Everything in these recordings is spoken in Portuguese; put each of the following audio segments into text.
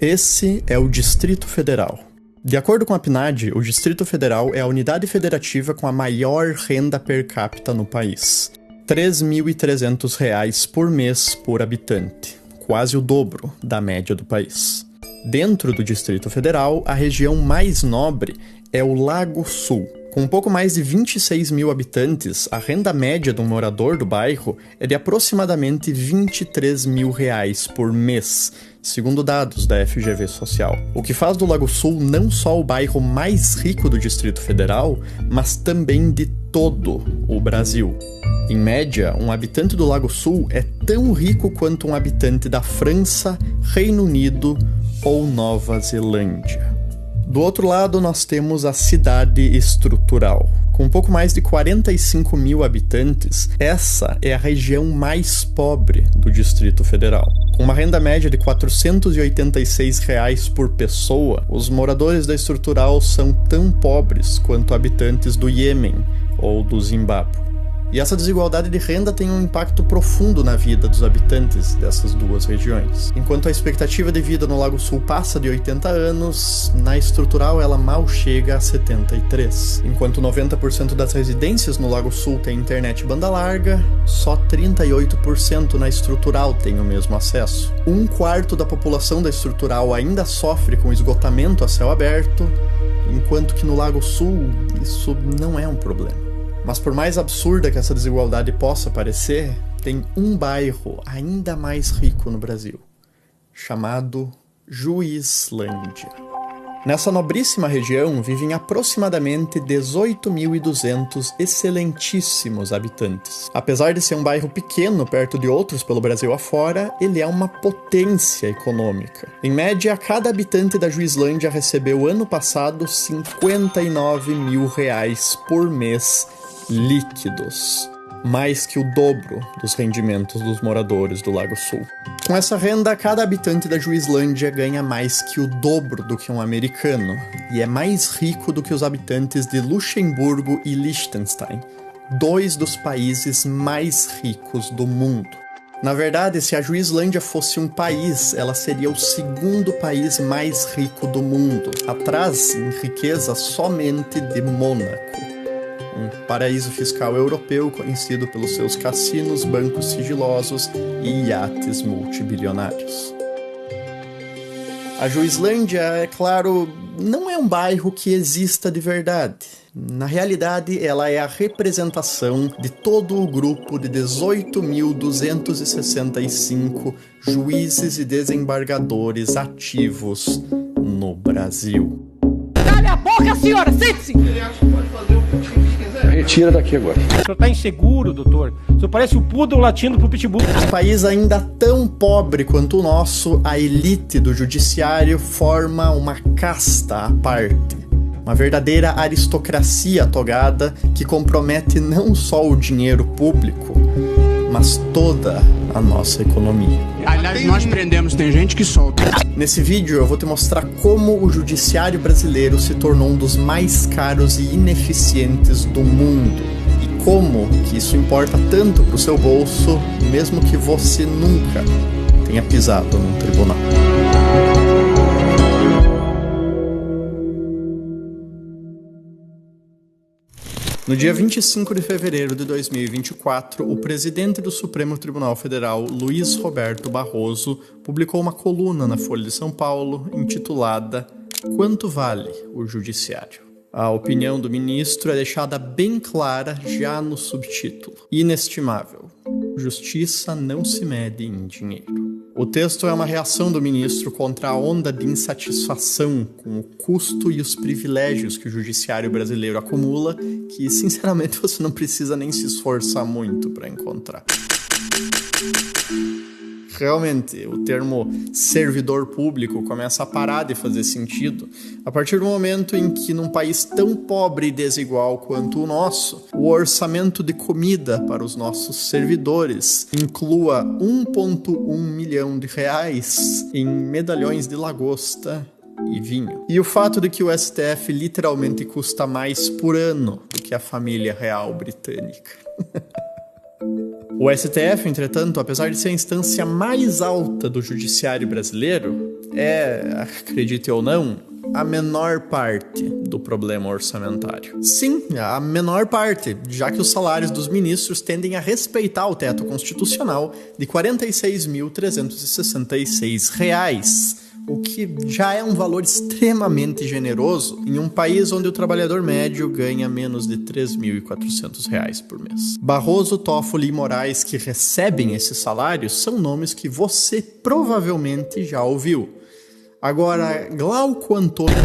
Esse é o Distrito Federal. De acordo com a PNAD, o Distrito Federal é a unidade federativa com a maior renda per capita no país. R$ 3.300 por mês por habitante, quase o dobro da média do país. Dentro do Distrito Federal, a região mais nobre é o Lago Sul. Com um pouco mais de 26 mil habitantes, a renda média de um morador do bairro é de aproximadamente R$ 23 mil por mês, segundo dados da FGV Social. O que faz do Lago Sul não só o bairro mais rico do Distrito Federal, mas também de todo o Brasil. Em média, um habitante do Lago Sul é tão rico quanto um habitante da França, Reino Unido ou Nova Zelândia. Do outro lado, nós temos a cidade estrutural. Com um pouco mais de 45 mil habitantes, essa é a região mais pobre do Distrito Federal. Com uma renda média de R$ 486 por pessoa, os moradores da estrutural são tão pobres quanto habitantes do Iêmen ou do Zimbábue. E essa desigualdade de renda tem um impacto profundo na vida dos habitantes dessas duas regiões. Enquanto a expectativa de vida no Lago Sul passa de 80 anos, na estrutural ela mal chega a 73. Enquanto 90% das residências no Lago Sul têm internet banda larga, só 38% na estrutural tem o mesmo acesso. Um quarto da população da estrutural ainda sofre com esgotamento a céu aberto, enquanto que no Lago Sul isso não é um problema. Mas por mais absurda que essa desigualdade possa parecer, tem um bairro ainda mais rico no Brasil, chamado Juizlândia. Nessa nobríssima região vivem aproximadamente 18.200 excelentíssimos habitantes. Apesar de ser um bairro pequeno perto de outros pelo Brasil afora, ele é uma potência econômica. Em média, cada habitante da Juizlândia recebeu ano passado R$ 59 mil por mês líquidos, mais que o dobro dos rendimentos dos moradores do Lago Sul. Com essa renda, cada habitante da Juizlândia ganha mais que o dobro do que um americano, e é mais rico do que os habitantes de Luxemburgo e Liechtenstein, dois dos países mais ricos do mundo. Na verdade, se a Juizlândia fosse um país, ela seria o segundo país mais rico do mundo, atrás em riqueza somente de Mônaco, um paraíso fiscal europeu conhecido pelos seus cassinos, bancos sigilosos e iates multibilionários. A Juizlândia, é claro, não é um bairro que exista de verdade. Na realidade, ela é a representação de todo o grupo de 18.265 juízes e desembargadores ativos no Brasil. Cale a boca, senhora! Sente-se! Retira daqui agora. O senhor tá inseguro, doutor. O senhor parece o poodle latindo pro pitbull. Um país ainda tão pobre quanto o nosso, a elite do judiciário forma uma casta à parte. Uma verdadeira aristocracia togada que compromete não só o dinheiro público, mas toda a nossa economia. Aliás, nós prendemos, tem gente que solta. Nesse vídeo eu vou te mostrar como o judiciário brasileiro se tornou um dos mais caros e ineficientes do mundo. E como que isso importa tanto pro seu bolso, mesmo que você nunca tenha pisado num tribunal. No dia 25 de fevereiro de 2024, o presidente do Supremo Tribunal Federal, Luiz Roberto Barroso, publicou uma coluna na Folha de São Paulo intitulada "Quanto vale o Judiciário?". A opinião do ministro é deixada bem clara já no subtítulo: inestimável. Justiça não se mede em dinheiro. O texto é uma reação do ministro contra a onda de insatisfação com o custo e os privilégios que o judiciário brasileiro acumula, que, sinceramente, você não precisa nem se esforçar muito para encontrar. Realmente, o termo servidor público começa a parar de fazer sentido a partir do momento em que, num país tão pobre e desigual quanto o nosso, o orçamento de comida para os nossos servidores inclua 1,1 milhão de reais em medalhões de lagosta e vinho. E o fato de que o STF literalmente custa mais por ano do que a família real britânica. O STF, entretanto, apesar de ser a instância mais alta do judiciário brasileiro, acredite ou não, a menor parte do problema orçamentário. Sim, a menor parte, já que os salários dos ministros tendem a respeitar o teto constitucional de R$ 46.366, o que já é um valor extremamente generoso em um país onde o trabalhador médio ganha menos de R$ 3.400 por mês. Barroso, Toffoli e Moraes, que recebem esses salários, são nomes que você provavelmente já ouviu. Agora, Glauco Antônio...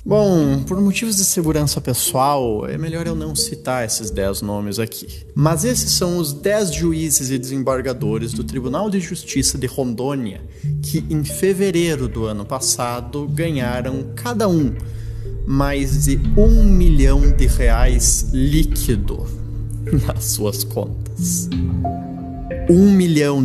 Bom, por motivos de segurança pessoal, é melhor eu não citar esses 10 nomes aqui. Mas esses são os 10 juízes e desembargadores do Tribunal de Justiça de Rondônia que, em fevereiro do ano passado, ganharam cada um mais de R$ 1 milhão líquido nas suas contas. R$ 1 milhão,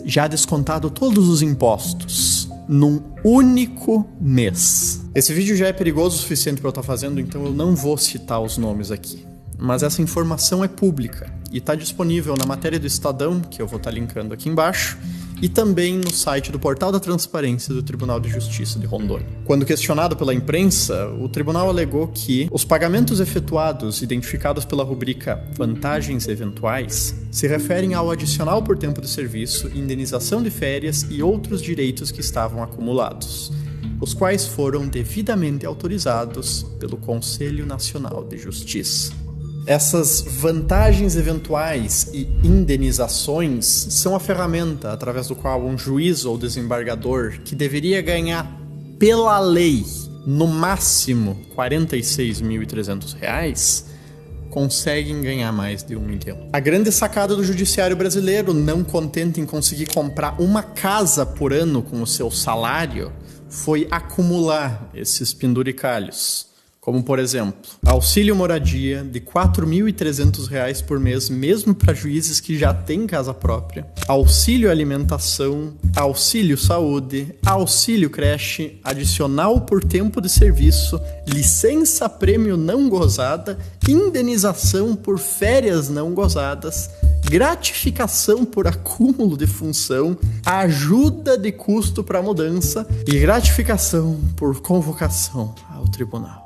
já descontado todos os impostos, num único mês. Esse vídeo já é perigoso o suficiente para eu estar fazendo, então eu não vou citar os nomes aqui. Mas essa informação é pública e está disponível na matéria do Estadão, que eu vou estar linkando aqui embaixo, e também no site do Portal da Transparência do Tribunal de Justiça de Rondônia. Quando questionado pela imprensa, o tribunal alegou que os pagamentos efetuados, identificados pela rubrica Vantagens Eventuais, se referem ao adicional por tempo de serviço, indenização de férias e outros direitos que estavam acumulados, os quais foram devidamente autorizados pelo Conselho Nacional de Justiça. Essas vantagens eventuais e indenizações são a ferramenta através do qual um juiz ou desembargador, que deveria ganhar pela lei no máximo R$ 46.300, conseguem ganhar mais de 1 milhão. A grande sacada do judiciário brasileiro, não contente em conseguir comprar uma casa por ano com o seu salário, foi acumular esses penduricalhos. Como, por exemplo, auxílio moradia de R$ 4.300 por mês, mesmo para juízes que já têm casa própria, auxílio alimentação, auxílio saúde, auxílio creche, adicional por tempo de serviço, licença prêmio não gozada, indenização por férias não gozadas, gratificação por acúmulo de função, ajuda de custo para mudança e gratificação por convocação ao tribunal.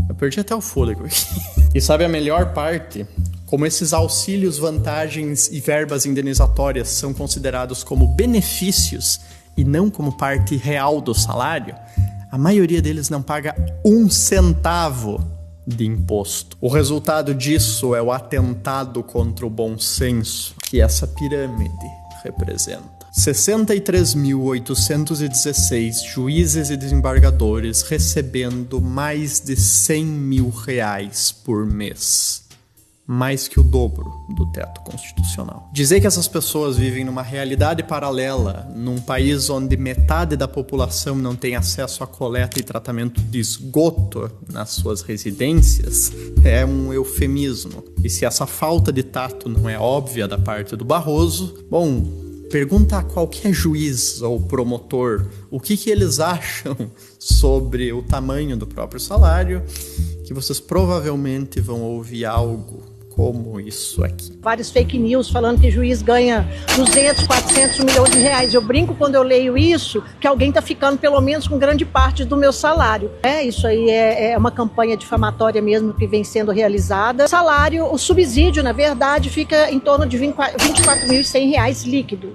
Eu perdi até o fôlego aqui. E sabe a melhor parte? Como esses auxílios, vantagens e verbas indenizatórias são considerados como benefícios e não como parte real do salário, a maioria deles não paga 1 centavo de imposto. O resultado disso é o atentado contra o bom senso que essa pirâmide representa. 63.816 juízes e desembargadores recebendo mais de R$ 100 mil por mês. Mais que o dobro do teto constitucional. Dizer que essas pessoas vivem numa realidade paralela, num país onde metade da população não tem acesso a coleta e tratamento de esgoto nas suas residências, é um eufemismo. E se essa falta de tato não é óbvia da parte do Barroso, bom, pergunta a qualquer juiz ou promotor o que eles acham sobre o tamanho do próprio salário, que vocês provavelmente vão ouvir algo como isso aqui. Vários fake news falando que juiz ganha 200, 400 milhões de reais. Eu brinco quando eu leio isso, que alguém está ficando pelo menos com grande parte do meu salário. Isso aí é uma campanha difamatória mesmo que vem sendo realizada. Salário, o subsídio, na verdade, fica em torno de R$ 24.100 líquido.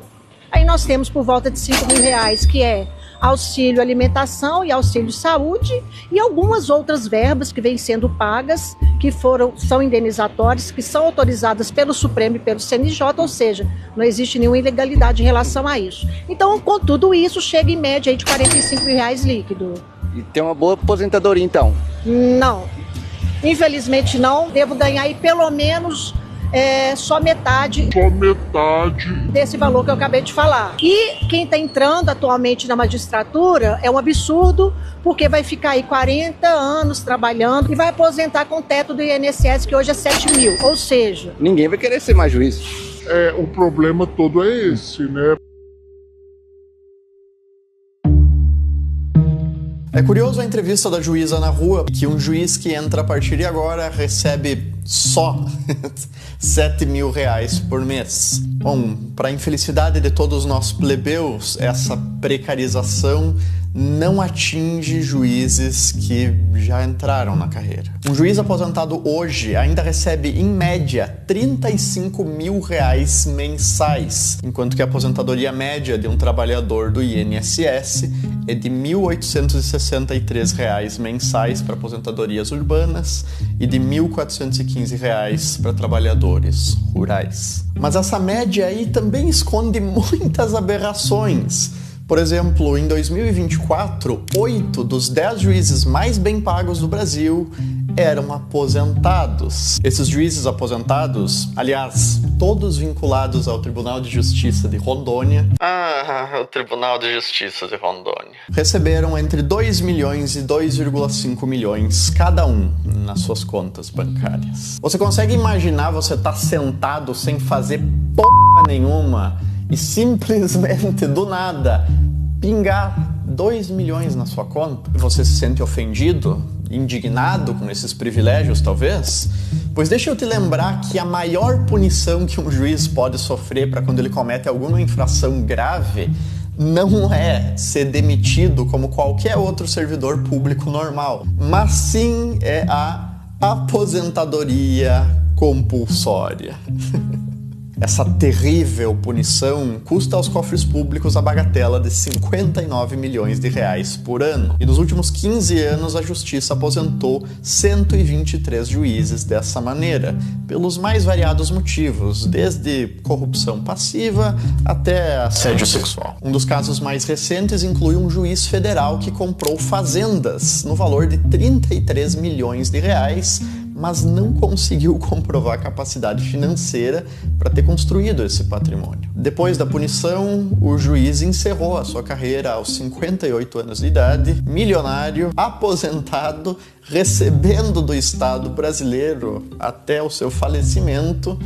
Aí nós temos por volta de R$ 5 mil, que é auxílio alimentação e auxílio saúde, e algumas outras verbas que vêm sendo pagas, que são indenizatórias, que são autorizadas pelo Supremo e pelo CNJ, ou seja, não existe nenhuma ilegalidade em relação a isso. Então, com tudo isso, chega em média aí de R$ 45 mil líquido. E tem uma boa aposentadoria, então? Não, infelizmente não. Devo ganhar aí pelo menos só metade desse valor que eu acabei de falar. E quem está entrando atualmente na magistratura é um absurdo, porque vai ficar aí 40 anos trabalhando e vai aposentar com o teto do INSS, que hoje é 7 mil. Ou seja, ninguém vai querer ser mais juiz. O problema todo é esse, né? É curioso a entrevista da juíza na rua, que um juiz que entra a partir de agora recebe só 7 mil reais por mês. Bom, para a infelicidade de todos nós plebeus, essa precarização não atinge juízes que já entraram na carreira. Um juiz aposentado hoje ainda recebe, em média, 35 mil reais mensais, enquanto que a aposentadoria média de um trabalhador do INSS é de R$ 1.863 reais mensais para aposentadorias urbanas e de R$ 1.415 reais para trabalhadores rurais. Mas essa média aí também esconde muitas aberrações. Por exemplo, em 2024, 8 dos 10 juízes mais bem pagos do Brasil eram aposentados. Esses juízes aposentados, aliás, todos vinculados ao Tribunal de Justiça de Rondônia, o Tribunal de Justiça de Rondônia, receberam entre 2 milhões e 2,5 milhões cada um nas suas contas bancárias. Você consegue imaginar você estar sentado sem fazer porra nenhuma e simplesmente, do nada, pingar 2 milhões na sua conta? Você se sente ofendido, indignado com esses privilégios, talvez? Pois deixa eu te lembrar que a maior punição que um juiz pode sofrer para quando ele comete alguma infração grave não é ser demitido como qualquer outro servidor público normal, mas sim é a aposentadoria compulsória. Essa terrível punição custa aos cofres públicos a bagatela de 59 milhões de reais por ano. E nos últimos 15 anos a Justiça aposentou 123 juízes dessa maneira, pelos mais variados motivos, desde corrupção passiva até assédio sexual. Um dos casos mais recentes inclui um juiz federal que comprou fazendas no valor de 33 milhões de reais, mas não conseguiu comprovar a capacidade financeira para ter construído esse patrimônio. Depois da punição, o juiz encerrou a sua carreira aos 58 anos de idade, milionário, aposentado, recebendo do Estado brasileiro até o seu falecimento.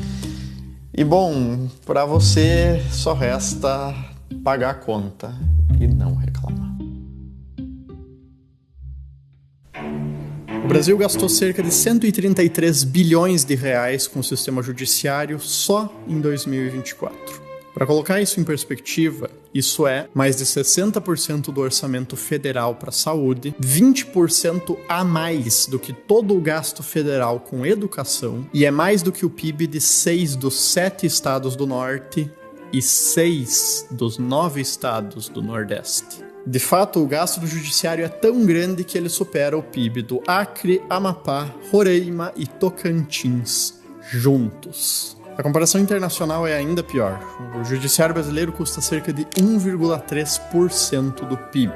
E bom, para você só resta pagar a conta e não reclamar. O Brasil gastou cerca de 133 bilhões de reais com o sistema judiciário só em 2024. Para colocar isso em perspectiva, isso é mais de 60% do orçamento federal para a saúde, 20% a mais do que todo o gasto federal com educação e é mais do que o PIB de 6 dos 7 estados do Norte e 6 dos 9 estados do Nordeste. De fato, o gasto do judiciário é tão grande que ele supera o PIB do Acre, Amapá, Roraima e Tocantins juntos. A comparação internacional é ainda pior. O judiciário brasileiro custa cerca de 1,3% do PIB,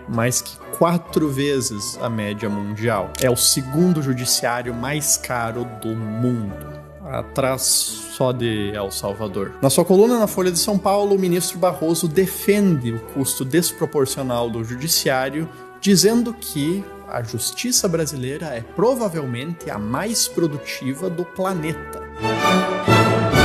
mais que 4 vezes a média mundial. É o segundo judiciário mais caro do mundo, atrás só de El Salvador. Na sua coluna na Folha de São Paulo, o ministro Barroso defende o custo desproporcional do judiciário, dizendo que a justiça brasileira é provavelmente a mais produtiva do planeta.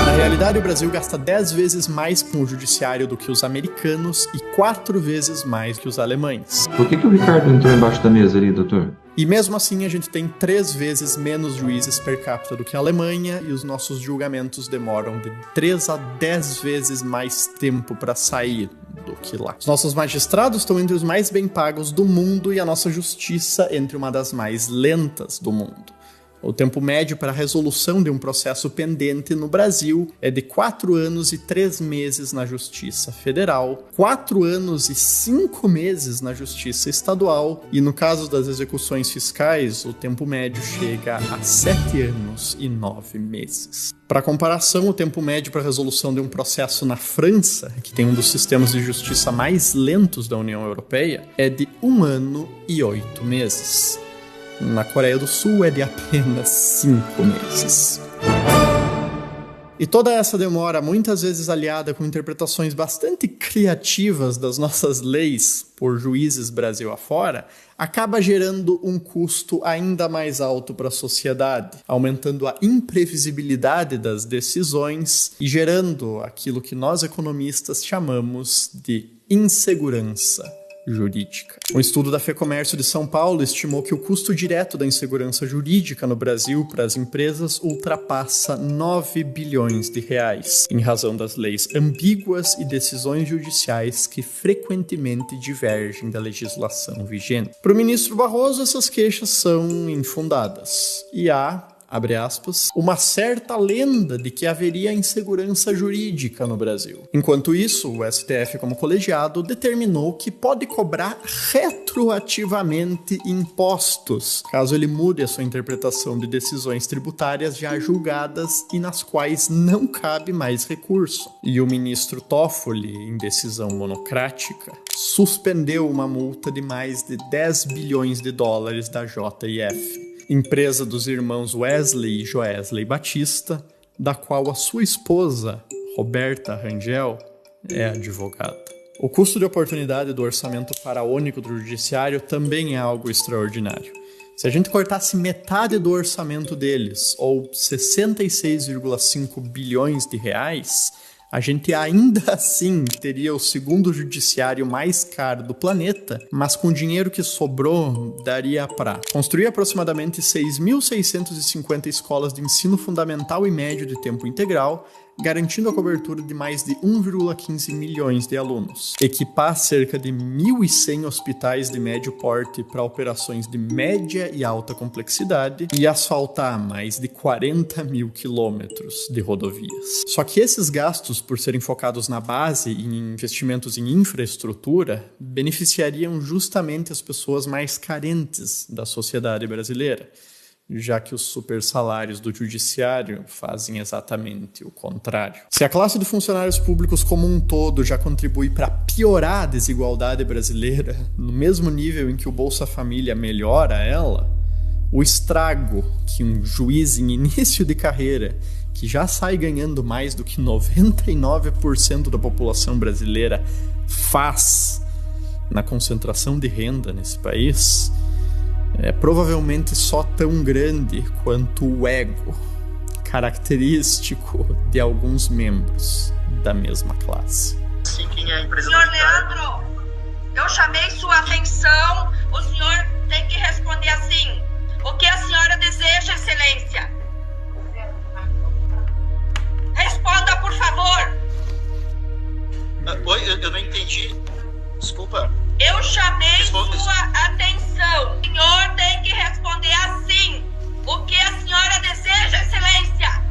Na realidade, o Brasil gasta 10 vezes mais com o judiciário do que os americanos e 4 vezes mais que os alemães. Por que o Ricardo entrou embaixo da mesa ali, doutor? E mesmo assim, a gente tem 3 vezes menos juízes per capita do que a Alemanha e os nossos julgamentos demoram de 3 a 10 vezes mais tempo para sair do que lá. Os nossos magistrados estão entre os mais bem pagos do mundo e a nossa justiça entre uma das mais lentas do mundo. O tempo médio para a resolução de um processo pendente no Brasil é de 4 anos e 3 meses na Justiça Federal, 4 anos e 5 meses na Justiça Estadual e, no caso das execuções fiscais, o tempo médio chega a 7 anos e 9 meses. Para comparação, o tempo médio para a resolução de um processo na França, que tem um dos sistemas de justiça mais lentos da União Europeia, é de 1 ano e 8 meses. Na Coreia do Sul é de apenas 5 meses. E toda essa demora, muitas vezes aliada com interpretações bastante criativas das nossas leis por juízes Brasil afora, acaba gerando um custo ainda mais alto para a sociedade, aumentando a imprevisibilidade das decisões e gerando aquilo que nós economistas chamamos de insegurança jurídica. Um estudo da FEComércio de São Paulo estimou que o custo direto da insegurança jurídica no Brasil para as empresas ultrapassa 9 bilhões de reais, em razão das leis ambíguas e decisões judiciais que frequentemente divergem da legislação vigente. Para o ministro Barroso, essas queixas são infundadas. E há, abre aspas, uma certa lenda de que haveria insegurança jurídica no Brasil. Enquanto isso, o STF, como colegiado, determinou que pode cobrar retroativamente impostos, caso ele mude a sua interpretação de decisões tributárias já julgadas e nas quais não cabe mais recurso. E o ministro Toffoli, em decisão monocrática, suspendeu uma multa de mais de 10 bilhões de dólares da JF, empresa dos irmãos Wesley e Joesley Batista, da qual a sua esposa, Roberta Rangel, é advogada. O custo de oportunidade do orçamento faraônico do judiciário também é algo extraordinário. Se a gente cortasse metade do orçamento deles, ou 66,5 bilhões de reais, a gente ainda assim teria o segundo judiciário mais caro do planeta, mas com o dinheiro que sobrou, daria para construir aproximadamente 6.650 escolas de ensino fundamental e médio de tempo integral, garantindo a cobertura de mais de 1,15 milhões de alunos. Equipar cerca de 1.100 hospitais de médio porte para operações de média e alta complexidade e asfaltar mais de 40 mil quilômetros de rodovias. Só que esses gastos, por serem focados na base e em investimentos em infraestrutura, beneficiariam justamente as pessoas mais carentes da sociedade brasileira, já que os super salários do judiciário fazem exatamente o contrário. Se a classe de funcionários públicos como um todo já contribui para piorar a desigualdade brasileira, no mesmo nível em que o Bolsa Família melhora ela, o estrago que um juiz em início de carreira, que já sai ganhando mais do que 99% da população brasileira, faz na concentração de renda nesse país, é provavelmente só tão grande quanto o ego característico de alguns membros da mesma classe. Sim, quem é a empresa? Senhor Leandro, eu chamei sua atenção, o senhor tem que responder assim: o que a senhora deseja, excelência? Responda, por favor. Oi, eu não entendi. Desculpa. Eu chamei sua atenção. O senhor tem que responder assim: o que a senhora deseja, excelência?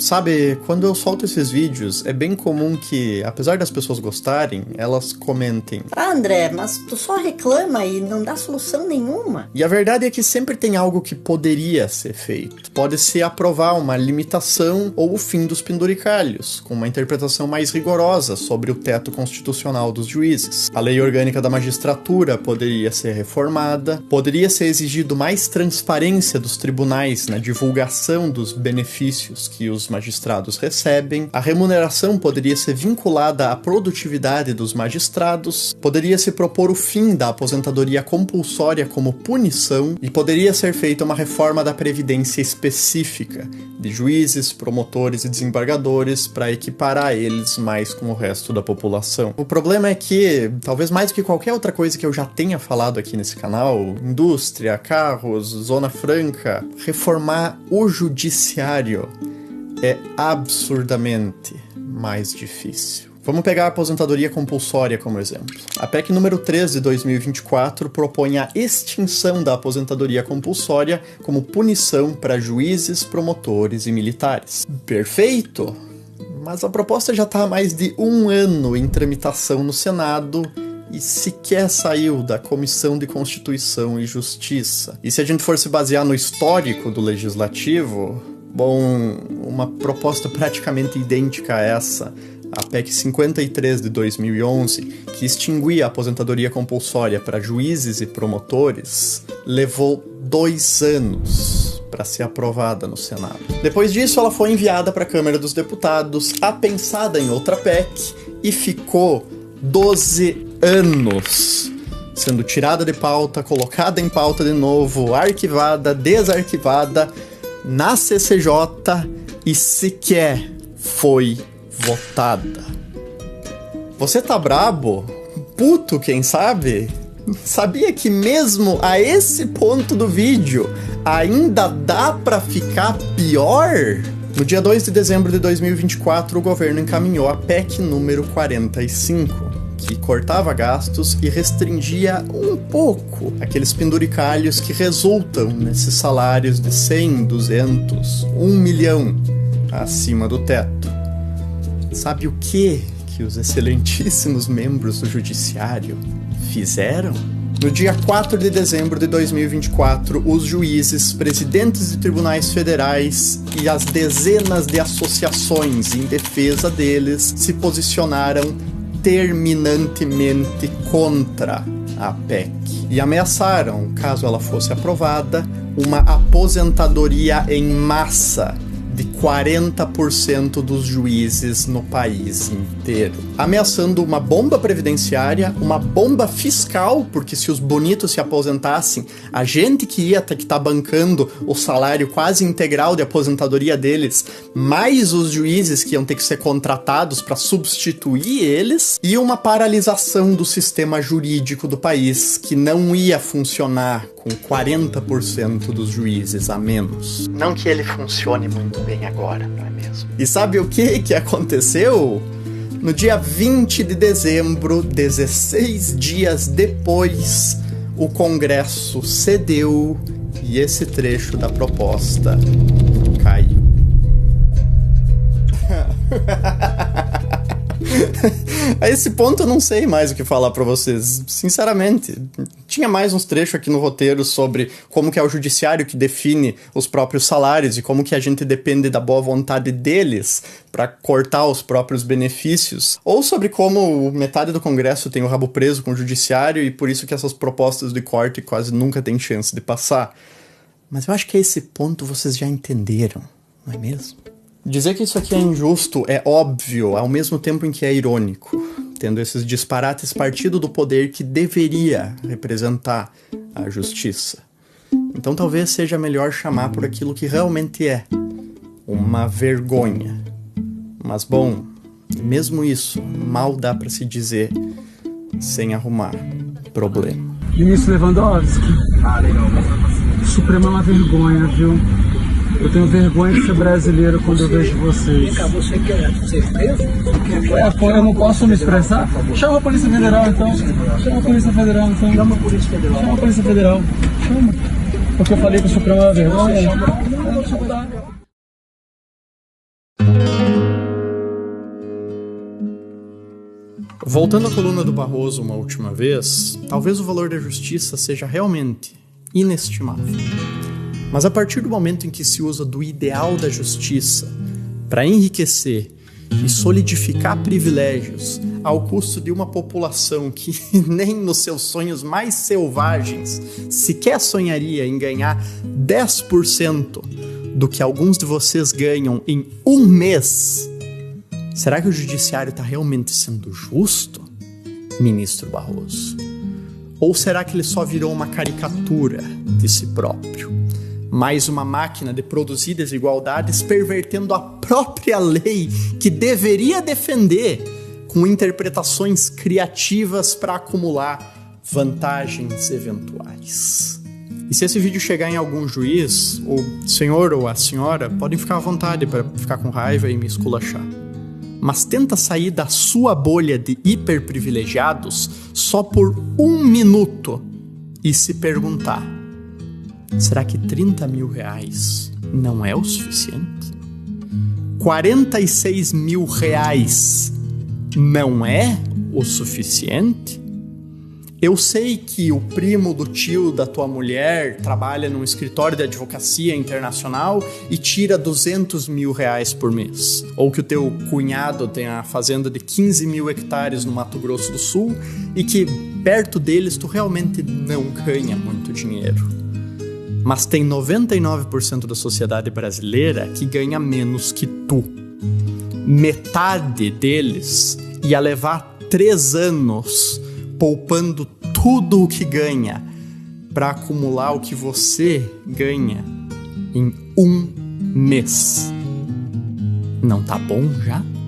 Sabe, quando eu solto esses vídeos, é bem comum que, apesar das pessoas gostarem, elas comentem: "Ah, André, mas tu só reclama e não dá solução nenhuma." E a verdade é que sempre tem algo que poderia ser feito. Pode ser aprovar uma limitação ou o fim dos penduricalhos, com uma interpretação mais rigorosa sobre o teto constitucional dos juízes. A lei orgânica da magistratura poderia ser reformada, poderia ser exigido mais transparência dos tribunais na divulgação dos benefícios que os magistrados recebem, a remuneração poderia ser vinculada à produtividade dos magistrados, poderia se propor o fim da aposentadoria compulsória como punição e poderia ser feita uma reforma da previdência específica de juízes, promotores e desembargadores para equiparar eles mais com o resto da população. O problema é que, talvez mais do que qualquer outra coisa que eu já tenha falado aqui nesse canal, indústria, carros, zona franca, reformar o judiciário é absurdamente mais difícil. Vamos pegar a aposentadoria compulsória como exemplo. A PEC número 3 de 2024 propõe a extinção da aposentadoria compulsória como punição para juízes, promotores e militares. Perfeito! Mas a proposta já está há mais de 1 ano em tramitação no Senado e sequer saiu da Comissão de Constituição e Justiça. E se a gente for se basear no histórico do Legislativo, bom, uma proposta praticamente idêntica a essa, a PEC 53 de 2011, que extinguia a aposentadoria compulsória para juízes e promotores, levou 2 anos para ser aprovada no Senado. Depois disso, ela foi enviada para a Câmara dos Deputados, apensada em outra PEC, e ficou 12 anos sendo tirada de pauta, colocada em pauta de novo, arquivada, desarquivada, na CCJ e sequer foi votada. Você tá brabo? Puto, quem sabe? Sabia que mesmo a esse ponto do vídeo ainda dá pra ficar pior? No dia 2 de dezembro de 2024, o governo encaminhou a PEC número 45, que cortava gastos e restringia um pouco aqueles penduricalhos que resultam nesses salários de 100, 200, 1 milhão acima do teto. Sabe o que os excelentíssimos membros do judiciário fizeram? No dia 4 de dezembro de 2024, os juízes, presidentes de tribunais federais e as dezenas de associações em defesa deles se posicionaram terminantemente contra a PEC e ameaçaram, caso ela fosse aprovada, uma aposentadoria em massa de 40% dos juízes no país inteiro, ameaçando uma bomba previdenciária, uma bomba fiscal, porque se os bonitos se aposentassem, a gente que ia ter que estar bancando o salário quase integral de aposentadoria deles, mais os juízes que iam ter que ser contratados para substituir eles, e uma paralisação do sistema jurídico do país, que não ia funcionar com 40% dos juízes a menos. Não que ele funcione muito bem agora, não é mesmo? E sabe o que aconteceu? No dia 20 de dezembro, 16 dias depois, o Congresso cedeu e esse trecho da proposta caiu. A esse ponto eu não sei mais o que falar pra vocês, sinceramente. Tinha mais uns trechos aqui no roteiro sobre como que é o judiciário que define os próprios salários e como que a gente depende da boa vontade deles pra cortar os próprios benefícios, ou sobre como metade do Congresso tem o rabo preso com o judiciário e por isso que essas propostas de corte quase nunca têm chance de passar. Mas eu acho que a esse ponto vocês já entenderam, não é mesmo? Dizer que isso aqui é injusto é óbvio, ao mesmo tempo em que é irônico, tendo esses disparates partido do poder que deveria representar a justiça. Então talvez seja melhor chamar por aquilo que realmente é, uma vergonha. Mas bom, mesmo isso, mal dá pra se dizer sem arrumar problema. Ministro Lewandowski, o Supremo é uma vergonha, viu? Eu tenho vergonha de ser brasileiro quando eu vejo vocês. Você quer ser preso? Eu não posso me expressar? Chama a Polícia Federal, então. Chama a Polícia Federal, então. Chama a Polícia Federal. Chama a Polícia Federal. Chama. Porque eu falei que o Supremo é uma vergonha. Voltando à coluna do Barroso uma última vez, talvez o valor da justiça seja realmente inestimável. Mas a partir do momento em que se usa do ideal da justiça para enriquecer e solidificar privilégios ao custo de uma população que nem nos seus sonhos mais selvagens sequer sonharia em ganhar 10% do que alguns de vocês ganham em um mês, será que o judiciário está realmente sendo justo, ministro Barroso? Ou será que ele só virou uma caricatura de si próprio? Mais uma máquina de produzir desigualdades, pervertendo a própria lei que deveria defender, com interpretações criativas para acumular vantagens eventuais. E se esse vídeo chegar em algum juiz, o senhor ou a senhora podem ficar à vontade para ficar com raiva e me esculachar. Mas tenta sair da sua bolha de hiperprivilegiados só por 1 minuto e se perguntar: será que 30 mil reais não é o suficiente? 46 mil reais não é o suficiente? Eu sei que o primo do tio da tua mulher trabalha num escritório de advocacia internacional e tira 200 mil reais por mês. Ou que o teu cunhado tem a fazenda de 15 mil hectares no Mato Grosso do Sul e que perto deles tu realmente não ganha muito dinheiro. Mas tem 99% da sociedade brasileira que ganha menos que tu. Metade deles ia levar 3 anos poupando tudo o que ganha para acumular o que você ganha em um mês. Não tá bom já?